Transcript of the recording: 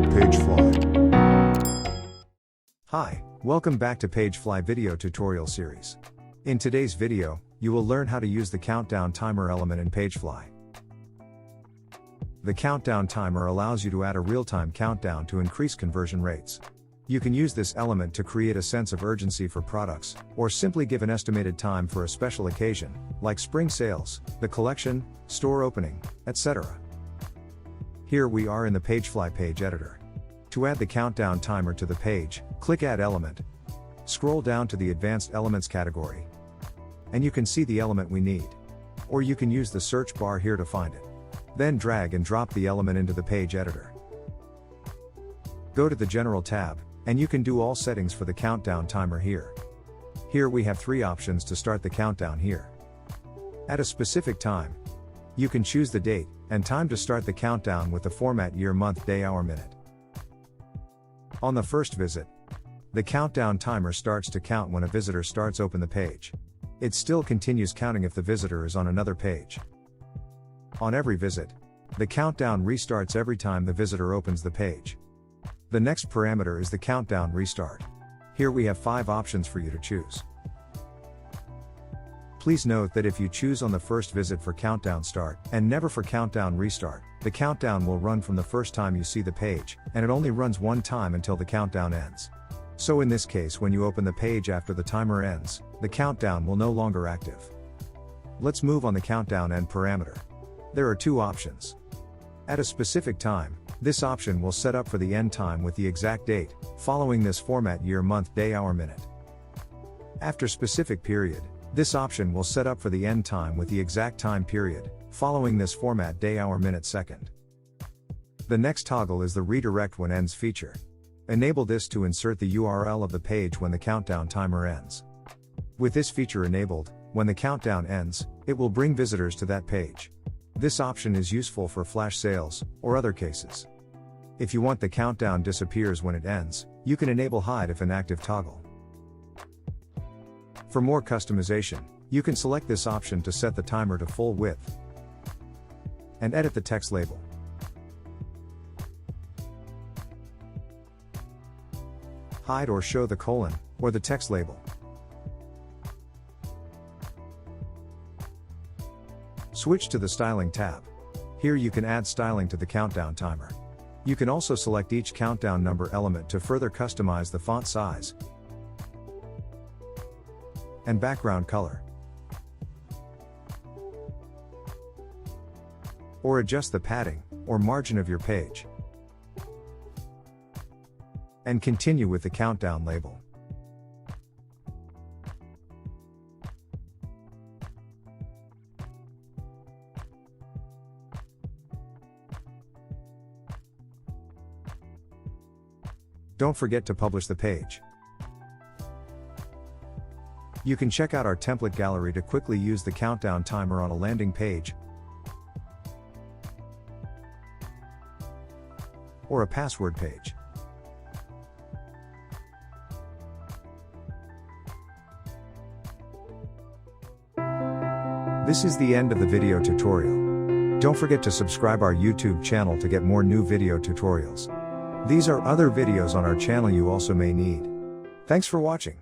PageFly. Hi, welcome back to PageFly video tutorial series. In today's video, you will learn how to use the countdown timer element in PageFly. The countdown timer allows you to add a real-time countdown to increase conversion rates. You can use this element to create a sense of urgency for products, or simply give an estimated time for a special occasion, like spring sales, the collection, store opening, etc. Here we are in the PageFly page editor. To add the countdown timer to the page, click Add Element. Scroll down to the Advanced Elements category. And you can see the element we need. Or you can use the search bar here to find it. Then drag and drop the element into the page editor. Go to the General tab, and you can do all settings for the countdown timer here. Here we have 3 options to start the countdown here. At a specific time, you can choose the date and time to start the countdown with the format year, month, day, hour, minute. On the first visit, the countdown timer starts to count when a visitor starts open the page. It still continues counting if the visitor is on another page. On every visit, the countdown restarts every time the visitor opens the page. The next parameter is the countdown restart. Here we have 5 options for you to choose. Please note that if you choose on the first visit for countdown start, and never for countdown restart, the countdown will run from the first time you see the page, and it only runs one time until the countdown ends. So in this case, when you open the page after the timer ends, the countdown will no longer active. Let's move on the countdown end parameter. There are 2 options. At a specific time, this option will set up for the end time with the exact date, following this format year, month, day, hour, minute. After specific period, this option will set up for the end time with the exact time period, following this format day, hour, minute, second. The next toggle is the redirect when ends feature. Enable this to insert the URL of the page when the countdown timer ends. With this feature enabled, when the countdown ends, it will bring visitors to that page. This option is useful for flash sales, or other cases. If you want the countdown disappears when it ends, you can enable hide if an active toggle. For more customization, you can select this option to set the timer to full width and edit the text label. Hide or show the colon, or the text label. Switch to the Styling tab. Here you can add styling to the countdown timer. You can also select each countdown number element to further customize the font size and background color. Or adjust the padding or margin of your page. And continue with the countdown label. Don't forget to publish the page. You can check out our template gallery to quickly use the countdown timer on a landing page or a password page. This is the end of the video tutorial. Don't forget to subscribe our YouTube channel to get more new video tutorials. These are other videos on our channel you also may need. Thanks for watching.